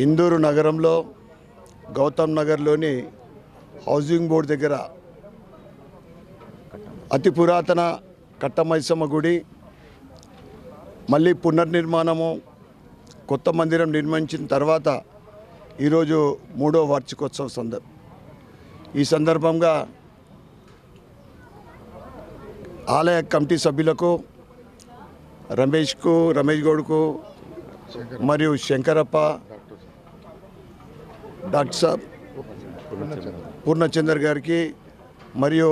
ఇందూరు నగరంలో గౌతమ్ నగర్లోని housing board దగ్గర అతి పురాతన కట్టమైసమ్మ గుడి మళ్ళీ పునర్నిర్మాణము కొత్త మందిరం నిర్మించిన తర్వాత ఈరోజు 3వ వార్షికోత్సవ ఈ సందర్భంగా ఆలయ కమిటీ సభ్యులకు రమేష్ గౌడ్కు మరియు శంకరప్ప డాక్టర్ సాబ్ పూర్ణచందర్ గారికి మరియు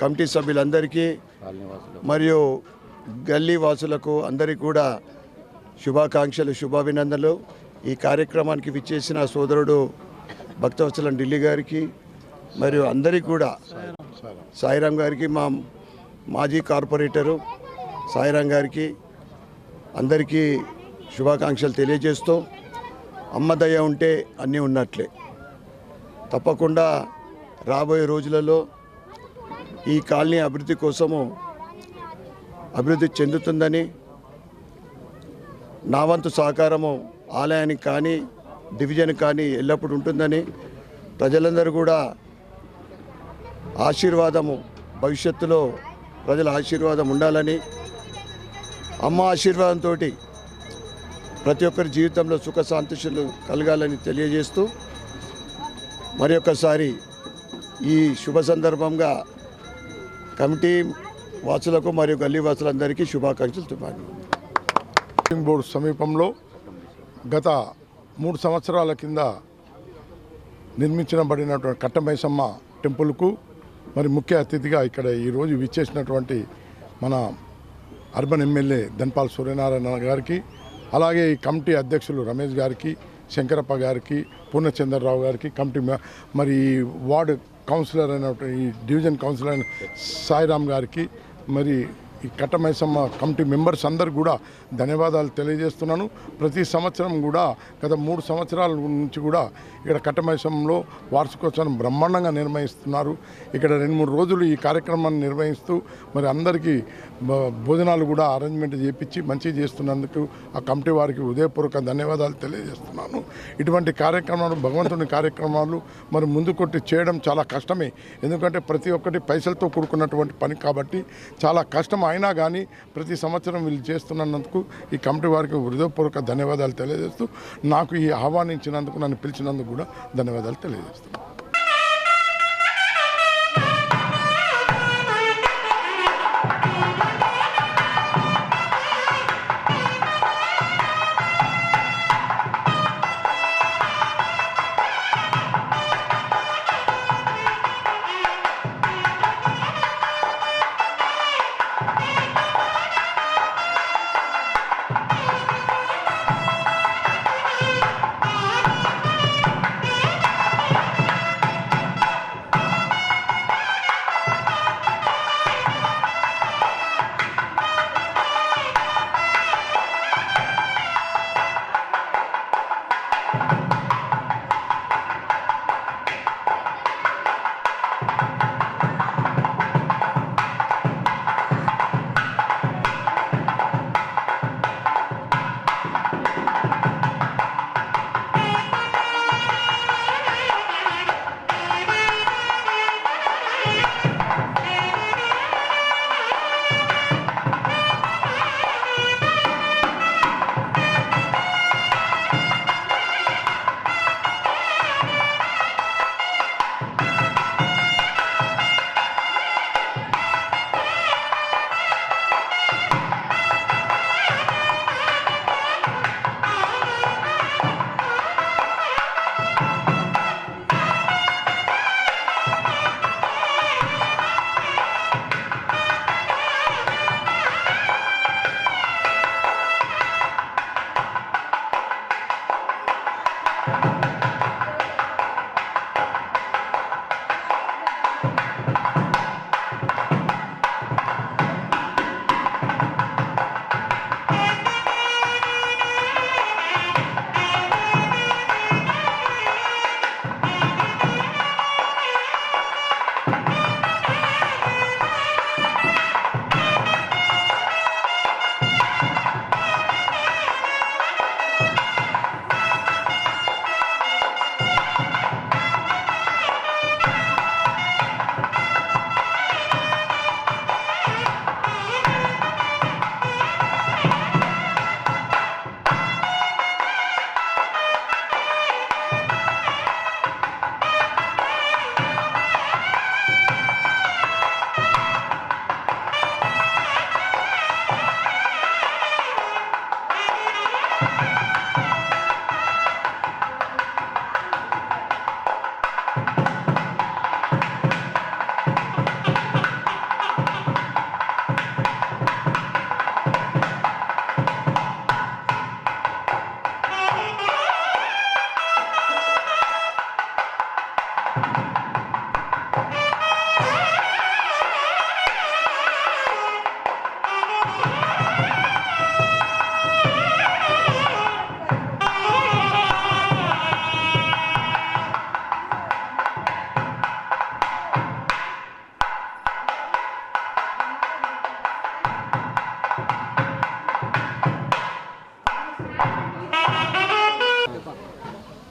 కమిటీ సభ్యులందరికీ మరియు గల్లీ వాసులకు అందరికీ కూడా శుభాకాంక్షలు శుభాభినందనలు. ఈ కార్యక్రమానికి విచ్చేసిన సోదరుడు భక్తవత్సలం ఢిల్లీ గారికి మరియు అందరికీ కూడా సాయిరాం గారికి మా మాజీ కార్పొరేటరు సాయిరాం గారికి అందరికీ శుభాకాంక్షలు తెలియజేస్తూ అమ్మ దయ ఉంటే అన్నీ ఉన్నట్లే. తప్పకుండా రాబోయే రోజులలో ఈ కాలనీ అభివృద్ధి కోసము అభివృద్ధి చెందుతుందని నా వంతు సహకారము ఆలయానికి కానీ డివిజన్ కానీ ఎల్లప్పుడూ ఉంటుందని ప్రజలందరూ కూడా ఆశీర్వాదము భవిష్యత్తులో ప్రజల ఆశీర్వాదం ఉండాలని అమ్మ ఆశీర్వాదంతో ప్రతి ఒక్కరి జీవితంలో సుఖ సంతోషాలు కలగాలని తెలియజేస్తూ మరి ఒక్కసారి ఈ శుభ సందర్భంగా కమిటీ వాసులకు మరియు గల్లీ వాసులందరికీ శుభాకాంక్షలు తెలిపాను. హౌసింగ్ బోర్డు సమీపంలో గత 3 సంవత్సరాల కింద నిర్మించబడినటువంటి కట్టమైసమ్మ టెంపుల్కు మరి ముఖ్య అతిథిగా ఇక్కడ ఈరోజు విచ్చేసినటువంటి మన అర్బన్ ఎమ్మెల్యే ధన్పాల్ సూర్యనారాయణ గారికి, అలాగే ఈ కమిటీ అధ్యక్షులు రమేష్ గారికి, శంకరప్ప గారికి, పూర్ణచంద్రరావు గారికి, కమిటీ మరి వార్డు కౌన్సిలర్ అయినటువంటి ఈ డివిజన్ కౌన్సిలర్ అయిన సాయిరాం గారికి, మరి ఈ కట్టమైసమ్మ కమిటీ మెంబర్స్ అందరు కూడా ధన్యవాదాలు తెలియజేస్తున్నాను. ప్రతి సంవత్సరం కూడా గత 3 సంవత్సరాల నుంచి కూడా ఇక్కడ కట్టమైసమ్మలో వార్షికోత్సవం బ్రహ్మాండంగా నిర్వహిస్తున్నారు. ఇక్కడ 2-3 రోజులు ఈ కార్యక్రమాన్ని నిర్వహిస్తూ మరి అందరికీ భోజనాలు కూడా అరేంజ్మెంట్ చేయించి మంచిగా చేస్తున్నందుకు ఆ కమిటీ వారికి హృదయపూర్వక ధన్యవాదాలు తెలియజేస్తున్నాను. ఇటువంటి కార్యక్రమాలు భగవంతుని కార్యక్రమాలు మరి ముందు కొట్టి చేయడం చాలా కష్టమే, ఎందుకంటే ప్రతి ఒక్కటి పైసలతో కూడుకున్నటువంటి పని కాబట్టి చాలా కష్టం. అయినా కానీ ప్రతి సంవత్సరం వీళ్ళు చేస్తున్నందుకు ఈ కమిటీ వారికి హృదయపూర్వక ధన్యవాదాలు తెలియజేస్తూ నాకు ఈ ఆహ్వానించినందుకు, నన్ను పిలిచినందుకు కూడా ధన్యవాదాలు తెలియజేస్తున్నాను.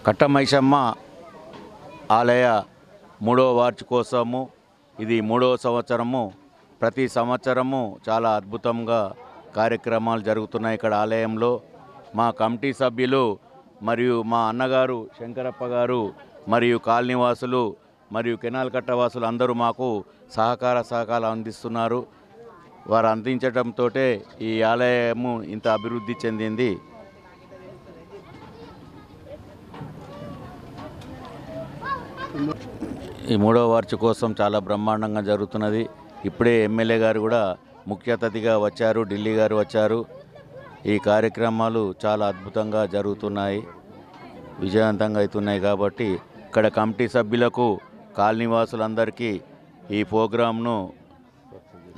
కట్టమైసమ్మ ఆలయ 3వ వార్షికోత్సవము. ఇది 3వ సంవత్సరము. ప్రతి సంవత్సరము చాలా అద్భుతంగా కార్యక్రమాలు జరుగుతున్నాయి ఇక్కడ ఆలయంలో. మా కమిటీ సభ్యులు మరియు మా అన్నగారు శంకరప్ప గారు మరియు కాలనీవాసులు మరియు కెనాల్ కట్టవాసులు అందరూ మాకు సహకారాలు అందిస్తున్నారు. వారు అందించడంతో ఈ ఆలయము ఇంత అభివృద్ధి చెందింది. ఈ 3వ వార్షికోత్సవం చాలా బ్రహ్మాండంగా జరుగుతున్నది. ఇప్పుడే ఎమ్మెల్యే గారు కూడా ముఖ్య అతిథిగా వచ్చారు, ఢిల్లీ గారు వచ్చారు. ఈ కార్యక్రమాలు చాలా అద్భుతంగా జరుగుతున్నాయి, విజయవంతంగా అవుతున్నాయి. కాబట్టి ఇక్కడ కమిటీ సభ్యులకు, కాలనీవాసులందరికీ ఈ ప్రోగ్రాంను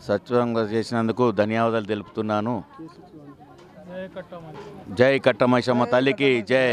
సత్వంగా చేసినందుకు ధన్యవాదాలు తెలుపుతున్నాను. జై కట్టమైసమ్మ తల్లికి జై.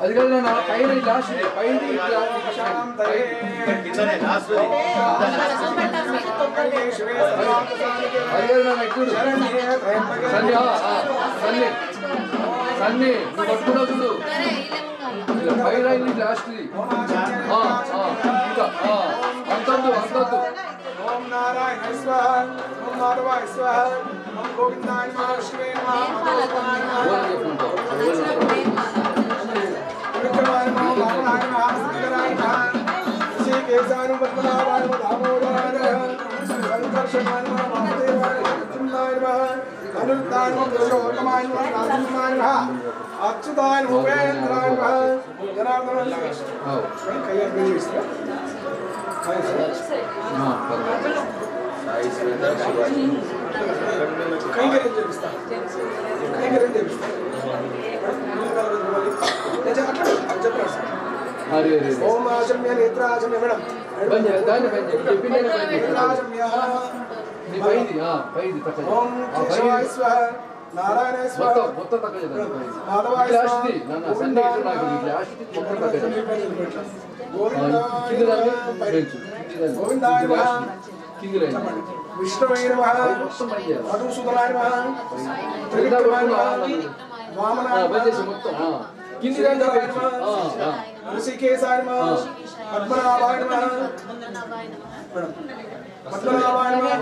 అది కాదు నా పైన లాస్ట్ పైన సన్ని పట్టుకున్నా చూడు పైన లాస్ట్ ఇంకా అంతద్దు అంతద్దు. ఓం నారాయణ స్వాహ, ఓం మాధవాయ స్వాహ, ఓం గోవిందాయ నమః, శివే అచ్యుతాయ ఉపేంద్రాయ జనార్దన ఓం ఆజమ్య నేత్రాజమ్య మేడం ఓం కేశవాయ స్వాహ, నారాయణ స్వాహ, మాధవాయ గోవిందాయ విష్ణువై నమః, మధుసూదనాయ నమః, త్రివిక్రమాయ నమః, వామనాయ నమః, ఋషికేశాయ నమః, పద్మనాభాయ నమః. పద్మనాభాయ నమః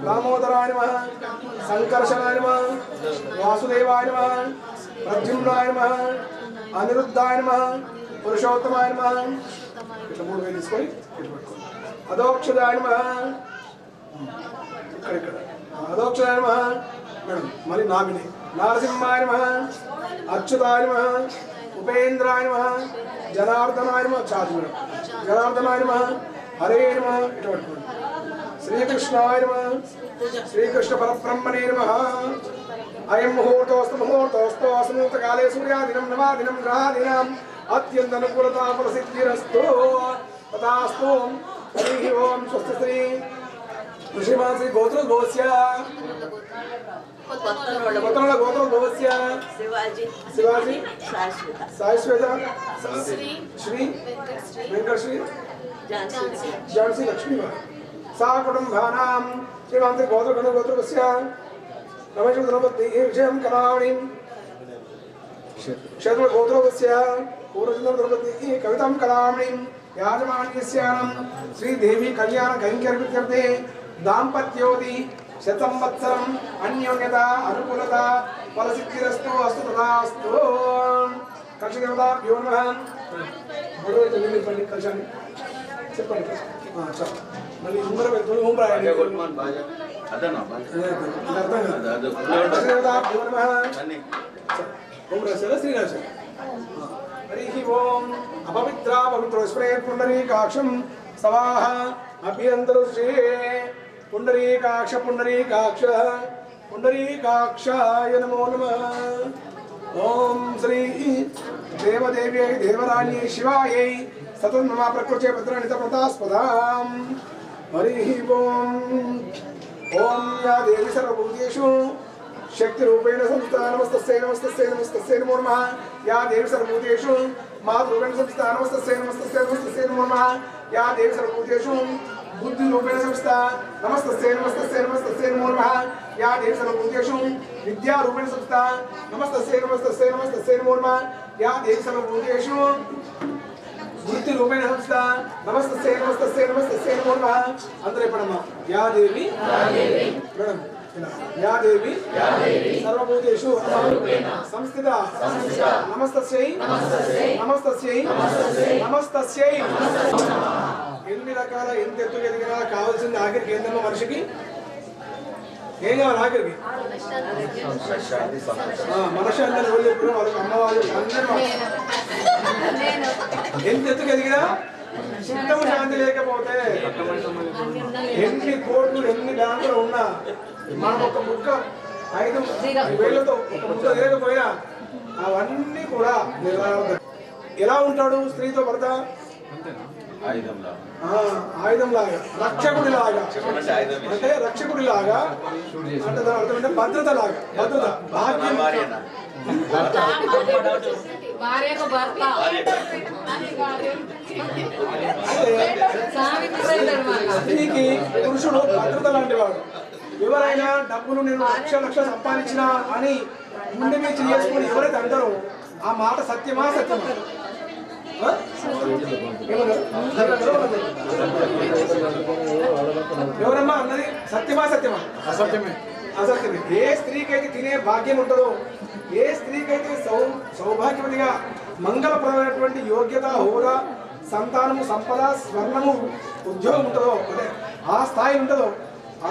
దామోదరాయ నమః సంకర్షణాయ నమః వాసుదేవాయ నమః ప్రద్యుమ్నాయ నమః అనిరుద్ధాయ నమః పురుషోత్తమాయ నమః ఇట్లా 3 వేలు తీసుకొని అదోక్షదాయ నమః ఇక్కడ అదోక్షదాయ నమః మేడం మరి నామిని నారసింహాయ నమః అచ్యుతాయ నమః ఉపేంద్రాయ నమః జనార్దనాయ నమః చాలు మేడం జనార్దనాయ నమః హరే నమః ఇట్లా పట్టుకోండి శ్రీకృష్ణాయ నమః శ్రీకృష్ణ పరబ్రహ్మణే నమః అయం ముహూర్తోస్తు అస్మూతకాలే సూర్యాదినం నవాదినం గ్రహాదినం అత్యంత అనుకూలతా ప్రసిద్ధిరస్తు తథాస్తు హరి ఓం స్వస్తి శ్రీ ఋషిమాన్ శ్రీ గోత్ర గోస్య గోత్ర గోత్ర గోస్య శివాజీ శాశ్వత శ్రీ వెంకటశ్రీ ఝాన్సీ లక్ష్మీ सा कुटुंबानां श्रीमान శ్రీ గోత్ర గణ గోత్ర గోస్య రమేష్ ద్రౌపది విజయం కరావణి క్షేత్ర గోత్ర గోస్య పూర్వచంద్ర ద్రౌపది కవితం కరావణి యాజమాన్యస్యాం శ్రీదేవి కళ్యాణ కైంకర్యర్థే దాంపత్యోది శతంవత్సరం అన్యోన్యత అనుకూలత ఫలసిద్ధిరస్తు అస్తు తదాస్తు కక్షదేవతాభ్యో నమః బడో తెలియని పని కక్షాన్ని చెప్పండి చాలు మళ్ళీ ఉంగరం వెళ్తుంది ఓం రాయండి అర్థం కాదు కక్షదేవతాభ్యో నమః ఓం రాశారా శ్రీరాశ హరి ఓం అపవిత్ర పవిత్ర స్ప్రే పుండరీకాక్షం సవాహ అభ్యంతరుషే పుండరీకాక్ష పుండరీకాక్ష పుండరీకాక్షాయ నమో నమః ఓం శ్రీ దేవదేవ్యై దేవరాణ్యై శివాయై సతన్మమ ప్రకృత్యై భద్రాణిత ప్రతాస్పదాం హరి ఓం ఓం యా దేవి సర్వభూతేషు శక్తి రూపేణ సంస్థా నమస్తస్యై నమస్తస్యై నమస్తస్యై నమో నమః యా దేవి సర్వభూతేషు మాతృరూపేణ సంస్థా నమస్తస్యై నమస్తస్యై నమస్తస్యై నమో నమః యా దేవి సర్వభూతేషు बुद्धि रूपेण संस्था नमस्तस्यै नमस्तस्यै नमस्तस्यै नमो नमः या देवी सर्वभूतेषु विद्या रूपेण संस्था नमस्तस्यै नमस्तस्यै नमस्तस्यै नमो नमः या देवी सर्वभूतेषु बुद्धि रूपेण संस्था नमस्तस्यै नमस्तस्यै नमस्तस्यै नमो नमः अंतरे पडमा या देवी मैडम या देवी सर्वभूतेषु संस्थिता नमस्तस्यै नमस्तस्यै नमस्तस्यै ఎన్ని రకాల ఎంత ఎత్తుకు ఎదిగినా కావాల్సింది ఆఖరికి ఏందమ్మా మనిషికి ఏం కావాలి ఆఖరికి మనశ్శాంతి రోజు చెప్పిన వాళ్ళకి అమ్మవాళ్ళు అందరూ ఎంత ఎత్తుకు ఎదిగినా చిత్తము శాంతి లేకపోతే ఎన్ని కోట్లు ఎన్ని బ్యాంకులు ఉన్నా మనం ఒక ముక్క 5 వేలతో ఒక ముక్క తిరగకపోయినా అవన్నీ కూడా ఎలా ఉంటాడు స్త్రీతో భర్త ఆయుధంలాగా రక్షకుడిలాగా అంటే రక్షకుడిలాగా అంటే దాని అర్థం అంటే భద్రత లాగా భద్రత భాగ్యం స్త్రీకి పురుషుడు భద్రత లాంటి వాడు ఎవరైనా డబ్బులు నేను లక్ష సంపాదించిన అని ముందు మీద చేసుకుని ఎవరైతే అంటారో ఆ మాట సత్యమా సత్యమా ఎవరమ్మా అన్నది సత్యమా సత్యమా అసత్యమే అసత్యమే ఏ స్త్రీకైతే తినే భాగ్యం ఉంటుందో ఏ స్త్రీకైతే సౌభాగ్యవతిగా మంగళప్రదమైనటువంటి యోగ్యత హోదా సంతానము సంపద స్వర్ణము ఉద్యోగం ఉంటుందో అంటే ఆ స్థాయి ఉంటుందో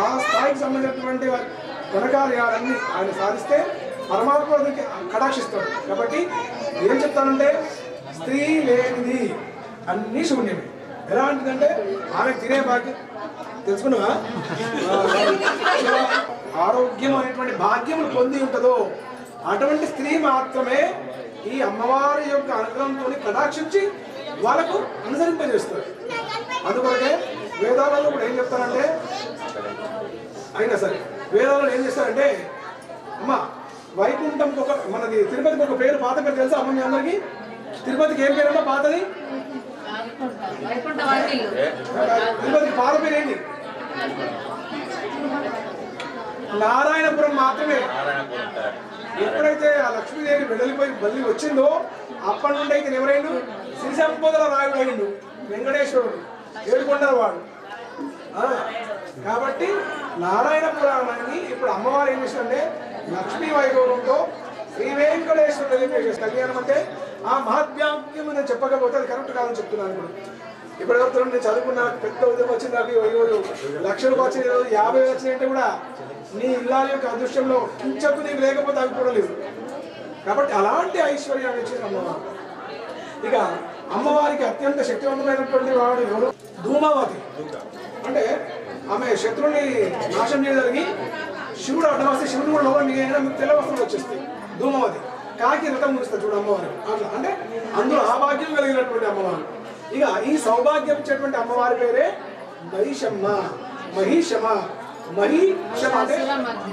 ఆ స్థాయికి సంబంధించినటువంటి ఘనకార్యాలన్నీ ఆయన సాధిస్తే పరమాత్మ కటాక్షిస్తాడు. కాబట్టి ఏం చెప్తానంటే స్త్రీ లేనిది అన్నీ శూన్యమే. ఎలాంటిదంటే ఆమె తినే భాగ్యం తెలుసుకున్నావా, ఆరోగ్యం అనేటువంటి భాగ్యం పొంది ఉంటుందో అటువంటి స్త్రీ మాత్రమే ఈ అమ్మవారి యొక్క అనుగ్రహంతో కటాక్షించి వాళ్ళకు అనుసరింపజేస్తారు. అందుకొరకే వేదాలలో కూడా ఏం చెప్తారంటే, అయినా సరే వేదాలలో ఏం చేస్తారంటే, అమ్మ వైకుంఠంకి ఒక మనది తిరుపతికి ఒక పేరు, పాత పేరు తెలుసా అమ్మ మీ అందరికి? తిరుపతికి ఏం పేరమ్మా పాతది? తిరుపతికి పాత పేరు ఏంటి? నారాయణపురం మాత్రమే. ఎప్పుడైతే ఆ లక్ష్మీదేవి వెడలిపోయి బల్లి వచ్చిందో అప్పటి నుండి అయితే ఎవరైనా శ్రీశంపోదల రాయుడు అయిండు, వెంకటేశ్వరుడు, ఏడుకొండల వాడు. ఆ, కాబట్టి నారాయణ పురాణాన్ని ఇప్పుడు అమ్మవారు ఏం చేసిందంటే లక్ష్మీ వైభవంతో శ్రీ వెంకటేశ్వర కళ్యాణం అంటే ఆ మహత్వాక్యం నేను చెప్పకపోతే అది కరెక్ట్ కాదని చెప్తున్నాను. ఇప్పుడు ఎవరితో నేను చదువుకున్నా పెద్ద ఉద్యోగం వచ్చింది నాకు ఈరోజు లక్షలు వచ్చిన 50 వచ్చినాయంటే కూడా నీ ఇల్లాల యొక్క అదృష్టంలో కించకు నీకు లేకపోతే అవి కూడా లేవు. కాబట్టి అలాంటి ఐశ్వర్యాన్ని ఇచ్చింది అమ్మవారు. ఇక అమ్మవారికి అత్యంత శక్తివంతమైనటువంటి వాడు ఎవరు? ధూమావతి. అంటే ఆమె శత్రువుని నాశనం చేయడానికి శివుడు అడ్డం వస్తే శివుడు కూడా లోపల మీకు తెల్ల వస్త్రం వచ్చేస్తాయి. ధూమావతి కాకి రథం ముగిస్తుంది చూడు అమ్మవారు. అట్లా అంటే అందులో ఆ భాగ్యం కలిగినటువంటి అమ్మవారు. ఇక ఈ సౌభాగ్యం ఇచ్చేటువంటి అమ్మవారి పేరే మహిషమ్మ. మహిషమ మహిషమ అంటే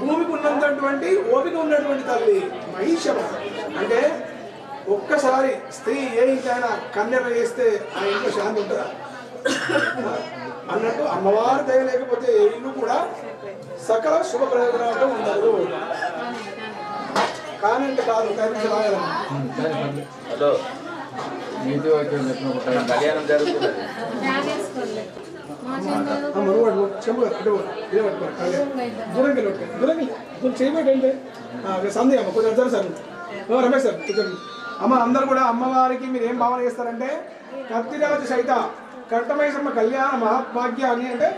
భూమికి ఉన్నటువంటి ఓపిక ఉన్నటువంటి తల్లి మహిషమ. అంటే ఒక్కసారి స్త్రీ ఏ ఇంట్లోనైనా కన్యక చేస్తే ఆ ఇంట్లో శాంతి ఉంటుందా అన్నట్టు అమ్మవారి దయ లేకపోతే ఏ ఇల్లు కూడా సకల శుభ ప్రయోజనాలతో ఉండదు. కానీ కాదు కళ్యాణం జరుగుతుంది. చేయబేటంటే సందేహం అమ్మ కొంచెం అర్థం సార్ రమేష్ సార్ కొంచెం అమ్మ అందరు కూడా అమ్మవారికి మీరు ఏం భావన చేస్తారంటే కత్తిరాజు సైత కట్టమైసమ్మ కళ్యాణ మహాభాగ్యాన్ని అంటే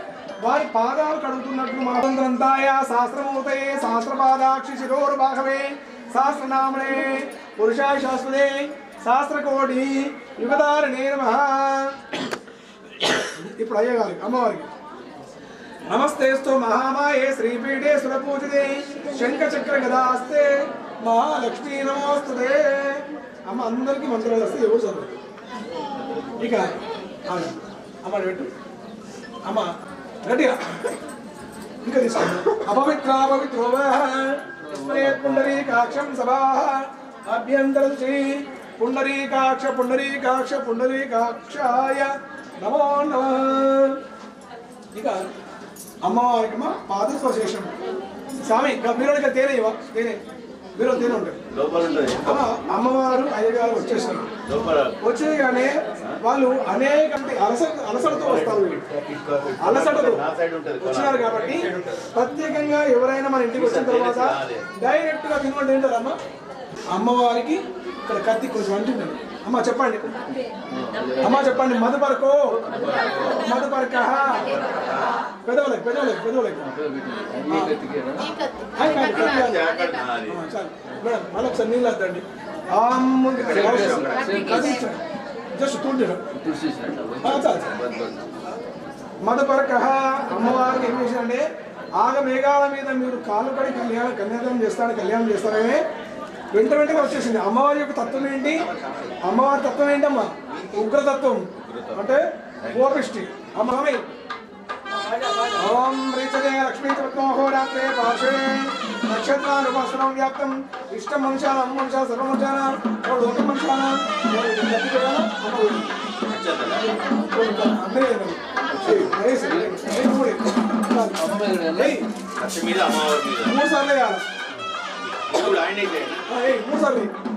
వారి పాదాలు కడుగుతున్నట్లు మహాంతరంతాయ శాస్త్రమూతయే శాస్త్రపాదాక్షి శిరోర్భాగవే శాస్త్రనామనే పురుషాయ శాశ్వతే శాస్త్రకోటి యుగధారణే నమః. ఇప్పుడు అయ్యగాలి అమ్మవారికి నమస్తేస్తు మహామాయే శ్రీపీఠే సురపూజితే శంఖచక్ర గదాస్తే మహాలక్ష్మీ నమోస్తుతే. అమ్మ అందరికీ మంత్రాలు వస్తే ఎవరు చదువు. ఇక అమ్మ పెట్టు అమ్మ రెడీగా ఇంకా తీసుకోండి. అపవిత్రాపవిత్రో పుండరీకాక్షం సభా అభ్యంతరచి పుండరీకాక్ష పుండరీకాక్ష పుండరీకాక్షాయ నమో నమః. ఇక అమ్మవారికి పాదస్వశేషం స్వామి మీరు తేనే ఇవ్వ తేనే మీరు తేనే ఉంటాయి అమ్మవారు అయ్యగారు వచ్చేసారు. వచ్చే కానీ వాళ్ళు అనేక అలసటతో వస్తారు. అలసటతో వచ్చినారు కాబట్టి ప్రత్యేకంగా ఎవరైనా మన ఇంటికి వచ్చిన తర్వాత డైరెక్ట్ గా తినకుండా ఏంటారమ్మా అమ్మవారికి ఇక్కడ కత్తి కొంచెం అంటుందండి. అమ్మ చెప్పండి అమ్మ చెప్పండి. మధుపరకో మధుపరక పెదవులకి పెదవులకి పెదవులకి మేడం మళ్ళీ ఒకసారి నీళ్ళు వద్దండి. జస్ట్ మధుపరక అమ్మవారికి ఏం చేశారంటే ఆగమేఘాల మీద మీరు కాలు పడి కళ్యాణం చేస్తారనే వెంట వెంటనే వచ్చేసింది. అమ్మవారి యొక్క తత్వం ఏంటి? అమ్మవారి తత్వం ఏంటమ్మా? ఉగ్రతత్వం అంటే కోపిష్టి. అమ్మామి ఓం రీచదే లక్ష్మీ పద్మోహోరాత్రే పార్శ్వే నక్షత్రానుపాసనం వ్యాప్తం ఇష్టం మనుషానం మనుషా సర్వ మనుషానం లోక మనుషానం మూడు సార్లు వేయాలి.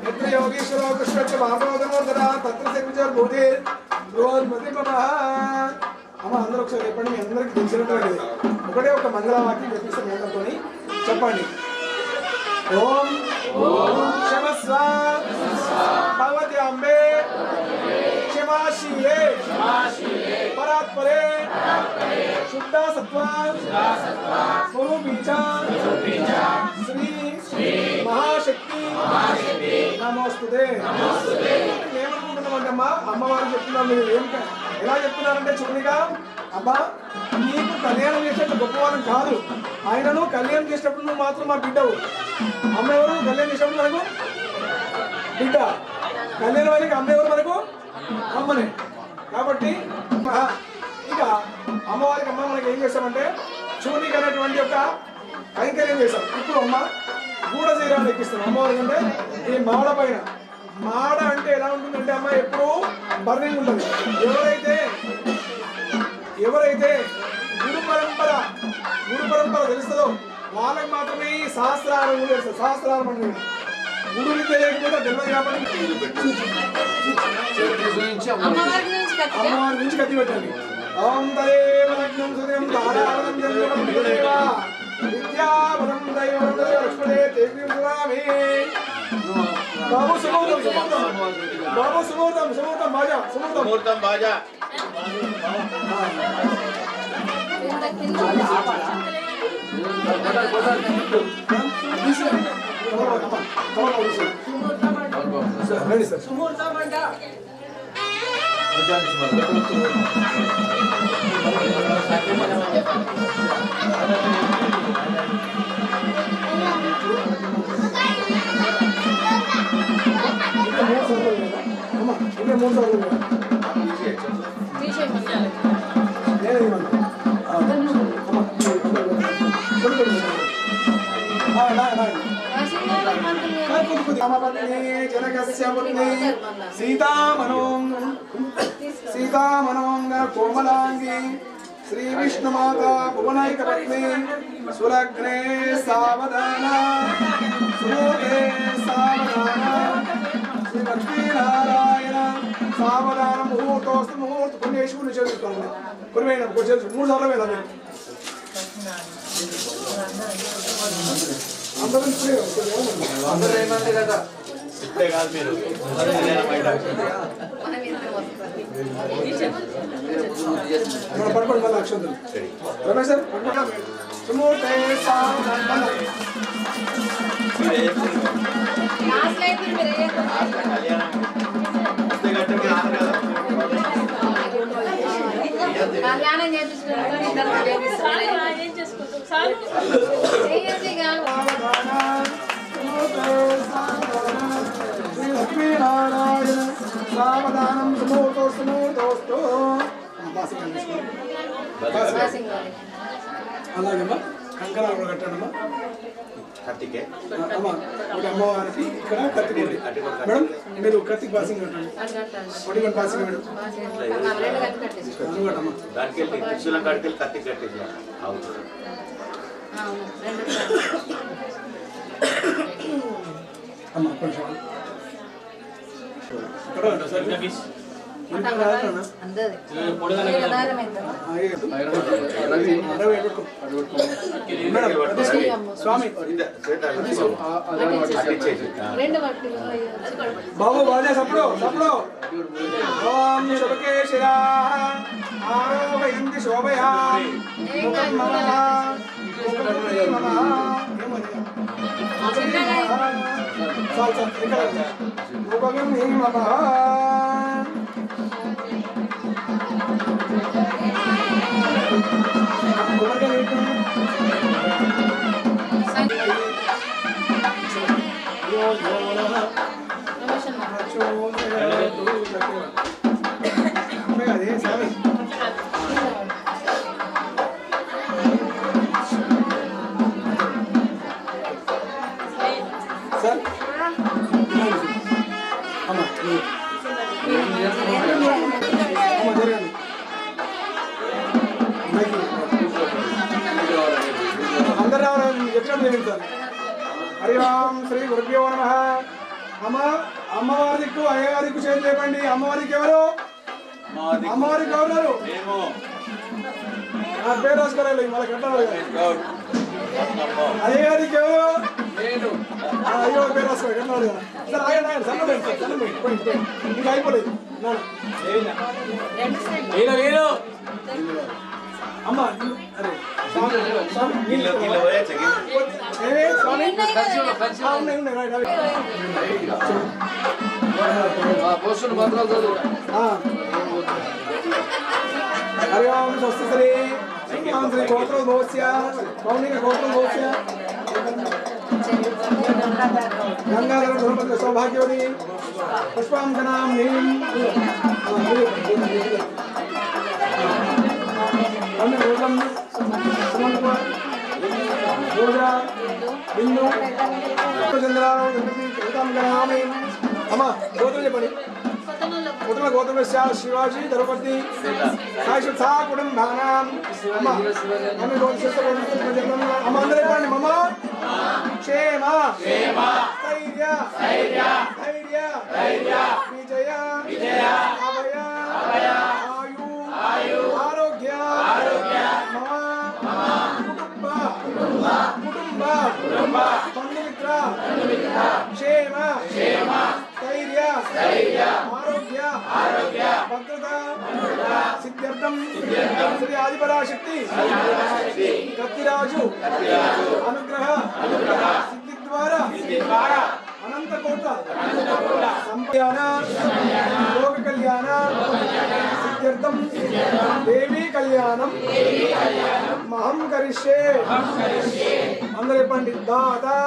ఎత్ర యోగేశ్వర కృష్ణ మహాప్రవదనోదరా తత్ర సెంచర్ భూతే బృహద్మతి అమ్మ అందరూ ఒకసారి చెప్పండి. మీ అందరికి తెలిసినటువంటి ఒకటే ఒక మంగళవాక్యం చెప్పిస్తే మీ అందరితో చెప్పండి. ఓం క్షమస్వ భగవతి అంబే క్షమాశీలే పరాత్పరే శుద్ధ సత్వ స్వరూపీచ శ్రీ మహాశక్తి నమోస్తుతే. ఏమనుకుంటున్నామంటే అమ్మా అమ్మవారు చెప్తున్నారు. మీరు ఎలా చెప్తున్నారంటే చురునిగా అబ్బా నీకు కళ్యాణం చేసేటప్పుడు గొప్పవాళ్ళం కాదు. ఆయనను కళ్యాణం చేసేటప్పుడు నువ్వు మాత్రం మా బిడ్డవు. అమ్మ ఎవరు? కళ్యాణం చేసేటప్పుడు మనకు బిడ్డ. కళ్యాణం వారికి అమ్మ ఎవరు? మనకు అమ్మనే. కాబట్టి ఇక అమ్మవారికి అమ్మ మనకి ఏం చేస్తామంటే చూనికి అనేటువంటి ఒక కైంకర్యం చేస్తాం. ఇప్పుడు అమ్మ గూడ తీరాన్ని ఎక్కిస్తాం అమ్మవారికి. అంటే ఈ మాడ పైన మాడ అంటే ఎలా ఉంటుందంటే అమ్మ ఎప్పుడు బర్నింగ్ ఉంటుంది. ఎవరైతే గురు పరంపర తెలుస్తుందో వాళ్ళకి మాత్రమే ఈ సహస్రారం కూడా తెలుస్తుంది. సహస్రారం అంటే గురువుని తెలియకపోతే తెలియదు కాబట్టి అమ్మవారి నుంచి కత్తి పెట్టండి. ఓం తదేవ లగ్నం సుదినం తారావరం జన్మం దేవ విద్యావరం దైవం లక్ష్మణే దేవి సురామి బాబు సుమూర్తం బాబు సుమూర్తం బాజా సుమూర్తం బాజా రండి సార్ సుమూర్తం అంట సీతామనోంగ కోమలాంగి శ్రీ విష్ణుమాతా భువనైక పత్ని సులగ్నే సావధాన సుమూర్తే సావధాన శ్రీ లక్ష్మీనారాయణ సావధాన ముహూర్తోస్తు ముహూర్త పుణ్యేశ్వరుని చదువుతాను కురివేణ 3 సార్లు వెళ్ళాలి అందరూ ఏమంటే కదా ఇప్పుడే కాదు మీరు పడుకోండి మళ్ళీ అక్షంతలు రమేష్ సార్ సుమూర్తే కళ్యాణం లక్ష్మీనారాయణ సావధానం సుమూర్తోస్తు అలాగమ్మా కంకణాలు కూడా కట్టాడమ్మా అమ్మా ఒక అమ్మవారికి ఇక్కడ కత్తి మేడం మీరు కత్తికి బాసింగ్ కట్టండి 21 బాసింగ్ మేడం అమ్మా కొంచెం స్వామి బాబు బాజా సప్పుడు ఓం శుభకేశిరా ఆరోహయంతి శోభయా ముఖం నమః అదే స్వామి సార్ అమ్మా జరగండి అందరు రావాలి ఎక్కడ చేయండి సార్ హరి ఓం శ్రీ గురుభ్యో నమః అమ్మవారి దిక్కు అయ్యగారి దిక్కు చేతి లేపండి అమ్మవారికి ఎవరు అమ్మవారికి ఎవరు నా పేరు రాసుకోవాలి మన కట్టాలి అయ్యగారికి ఎవరు అయ్యో పేరు రాసుకోవాలి కట్టాలి కదా సార్ ఆయన సన్నబడి ఇంకా అయిపోలేదు అమ్మా అరే హరి ఓం స్వస్తి శ్రీ శ్రీ గోత్రం భోస్య పౌర్ణిక గోత్రం భోస్య గంగాధర ధర్మపత్ర సౌభాగ్యవతి పుష్పాంకనాం నీం బిందు అమ్మా గోత్రం చెప్పండి గోత్రం శివాజీ ధర్మపతి సాక్షా కుటుంబానాం అమ్మ అందరూ చెప్పండి మమ క్షేమ ధైర్య విజయ అభయ ఆయు ఆరోగ్య ఆరోగ్య భద్రత సిద్ధ్యర్థం శ్రీ ఆదిపరాశక్తి కత్తిరాజు అనుగ్రహ సిద్ధి ద్వారా అనంత కోట్ల సంప్యాన లోక కళ్యాణ సిద్ధ్యర్థం దేవీ కళ్యాణం మహం కరిష్యే. అందరూ చెప్పండి దాదా.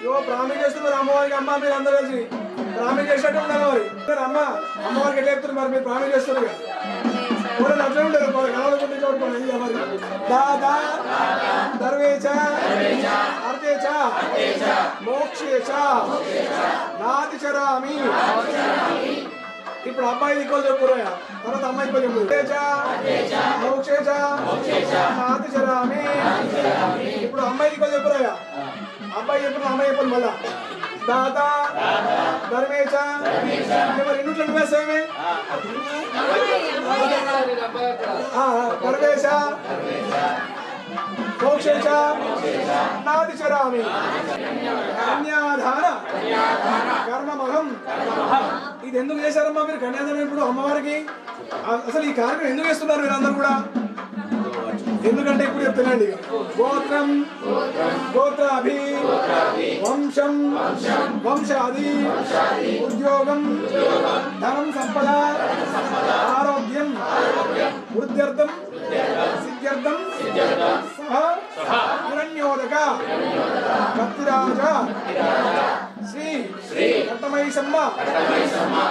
ఇవో ప్రామిస్ చేస్తున్నారు అమ్మవారికి. అమ్మ మీరు అందరూ కలిసి ప్రామిస్ చేసినట్టు ఉండాలి. మరి అమ్మవారికి ఎట్లా చెప్తున్నారు మరి మీరు ప్రామిస్ చేస్తున్నారు కదా కూడా అట్లే ఉంటారు కలవకుండా చూడుకోండి. మరి దాదా దర్వేచ అర్ధేచ మోక్షేచ నాది చరామి. ఇప్పుడు అబ్బాయి దిక్కులు చెప్పురా, తర్వాత అమ్మాయి దిక్కులు చెప్పు. మోక్షేచ నాది చరామి. ఇప్పుడు అమ్మాయి దిక్కులు చెప్పురా. అబ్బాయి చెప్పిన అమ్మాయి చెప్పండి మళ్ళా. దాదా ధర్మేచ. మరి ఇంట్లో నువ్వేస్తామే ధర్మేశ మోక్షేచ నాది చరామి. కన్యాదాన కర్మమహం. ఇది ఎందుకు చేశారమ్మా మీరు కన్యాదానం? ఇప్పుడు అమ్మవారికి అసలు ఈ కార్యక్రమం ఎందుకు చేస్తున్నారు మీరందరూ కూడా? ఎందుకంటే ఇప్పుడు చెప్తున్నాండి, గోత్రం గోత్రాభి వంశం వంశాది ఉద్యోగం ధనం సంపద ఆరోగ్యం వృద్ధ్యర్థం సిద్ధ్యర్థం సహ హిరణ్యోదక కత్తిరాజ శ్రీ కట్టమైసమ్మ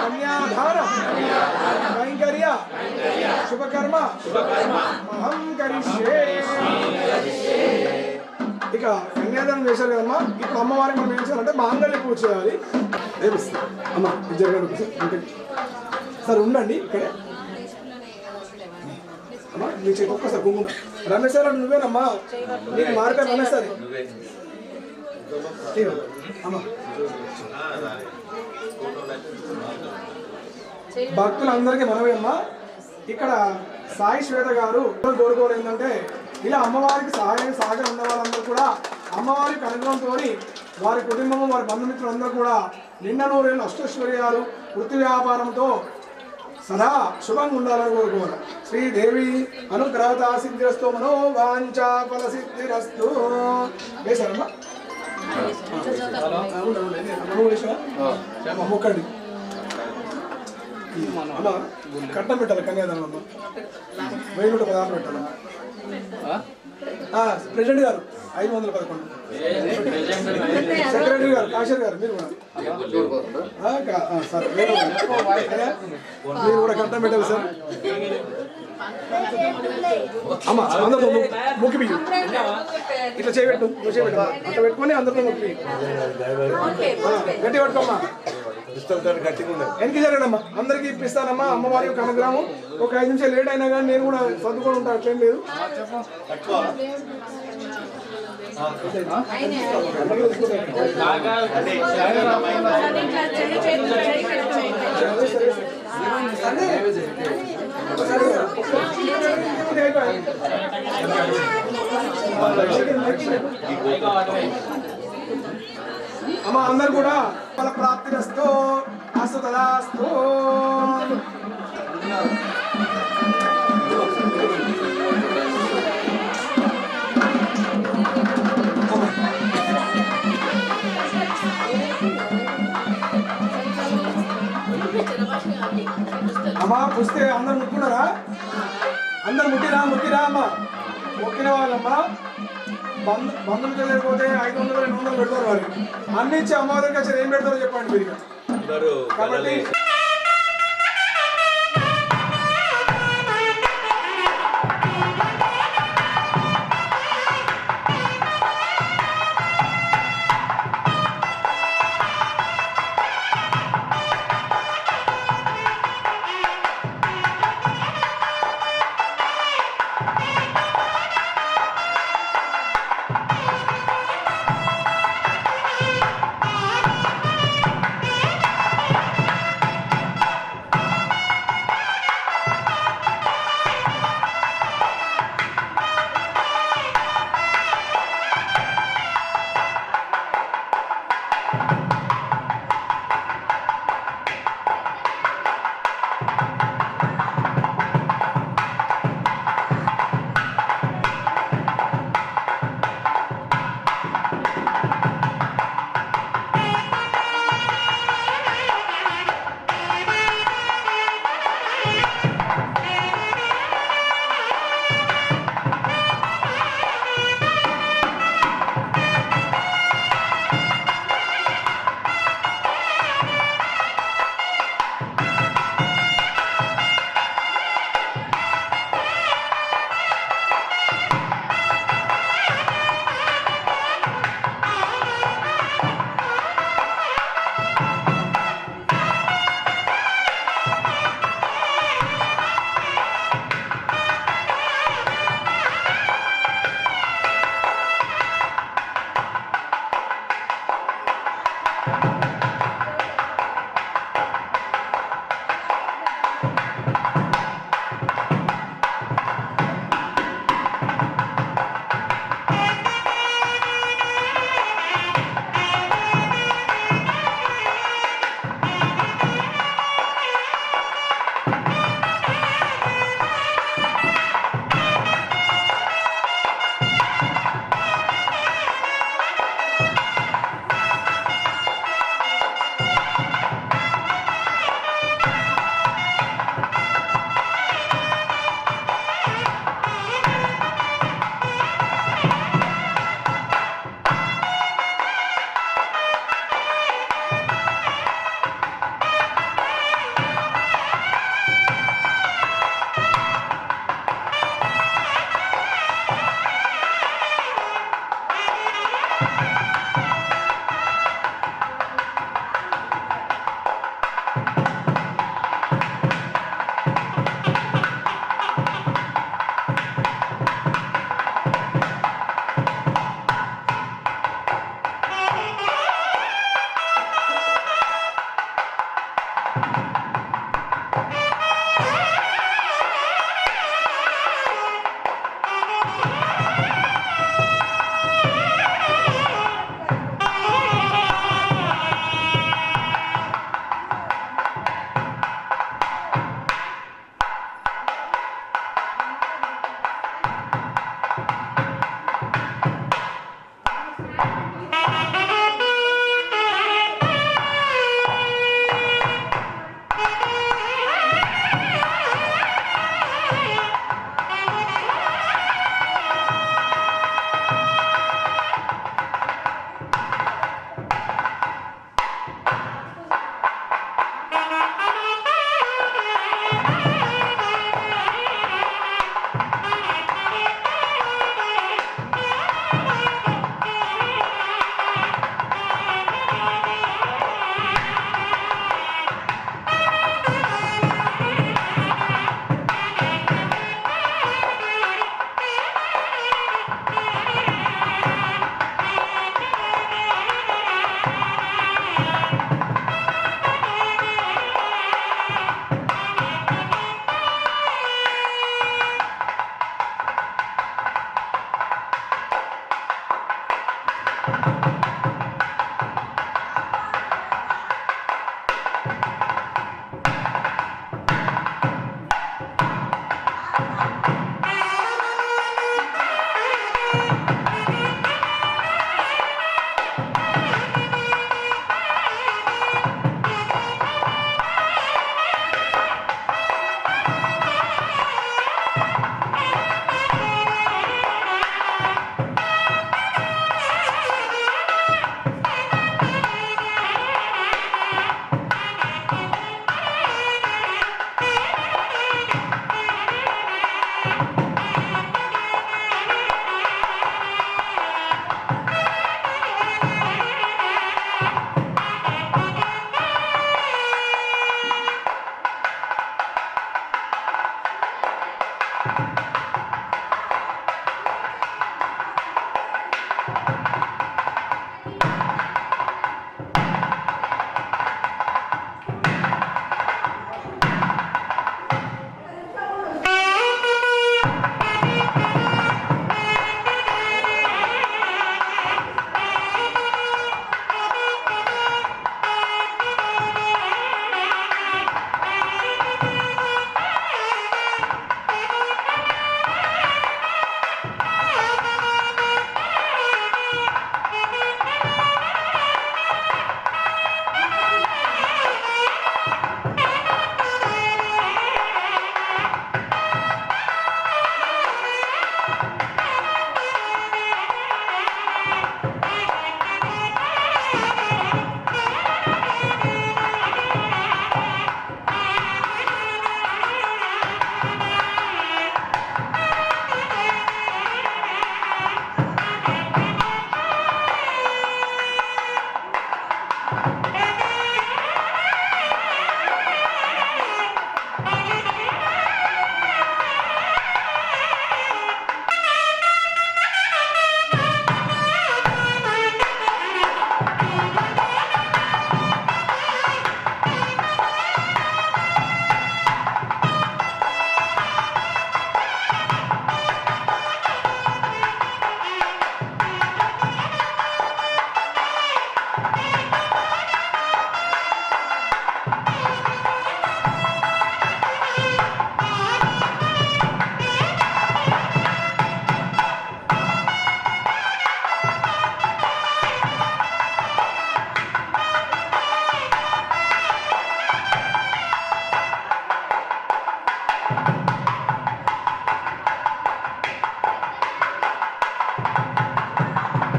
కన్యాధార కైంకర్య శుభకర్మ మహం కరిష్యే. ఇక కన్యాదానం చేశారు కదమ్మా. ఇప్పుడు అమ్మవారికి మనం ఏం చేయాలంటే మాంగళ్య పూజ చేయాలి. అమ్మ జరగండి సార్, ఉండండి ఇక్కడే. అమ్మా మీ చేతి ఒక్కసారి కుంకుమ. రమేష్ సార్ నువ్వేనమ్మా, నీకు మార్గారు రమేష్ సార్. అమ్మా భక్తులందరికీ మనమే అమ్మా. ఇక్కడ సాయి శ్వేత గారు కోరుకోరు ఏంటంటే, ఇలా అమ్మవారికి సహాయం ఉన్న వాళ్ళందరూ కూడా అమ్మవారికి అనుగ్రహంతో వారి కుటుంబము వారి బంధుమిత్రులందరూ కూడా నిండా నూరేళ్ళు అష్టైశ్వర్యాలు వృత్తి వ్యాపారంతో సదా శుభంగా ఉండాలని కోరుకోవాలి. శ్రీదేవి అనుగ్రహత సిద్ధిరస్తు మనోవాంఛా ఫల సిద్ధిరస్తు. వేశారమ్మా మొక్కండి. అమ్మ కట్నం పెట్టాలి కన్యాదానం అమ్మ. 1116 పెట్టాలమ్మా. ప్రెసిడెంట్ గారు 511. సెక్రటరీ గారు కాశర్ గారు మీరు కూడా సార్ మీరు కూడా కట్నం పెట్టాలి సార్. అమ్మ అందరితో మొక్కి బియ్యం ఇట్లా చేయబెట్టు, నువ్వు చేయబెట్టు అట్లా పెట్టుకొని అందరితో మొక్కి గట్టి పట్టుకోమ్మా. వెనక్కి జరగడమ్మా, అందరికీ ఇప్పిస్తానమ్మా. అమ్మవారి యొక్క అనుగ్రహం. ఒక 5 నిమిషాలు లేట్ అయినా కానీ నేను కూడా సర్దుకొని ఉంటాను, అట్లేం లేదు. అమ్మ అందరు కూడా ఫల ప్రాప్తిరస్తు అస్తు తదాస్తు. అమ్మా పుస్తే అందరు ముట్టుకున్నారా? అందరు ముట్టిరా అమ్మ. మొక్కిన వాళ్ళమ్మా బంధువులు తెలియకపోతే 500 200 పెడతారు. వారికి అన్ని ఇచ్చి అమ్మవారికి వచ్చి ఏం పెడతారో చెప్పండి మీరు. కాబట్టి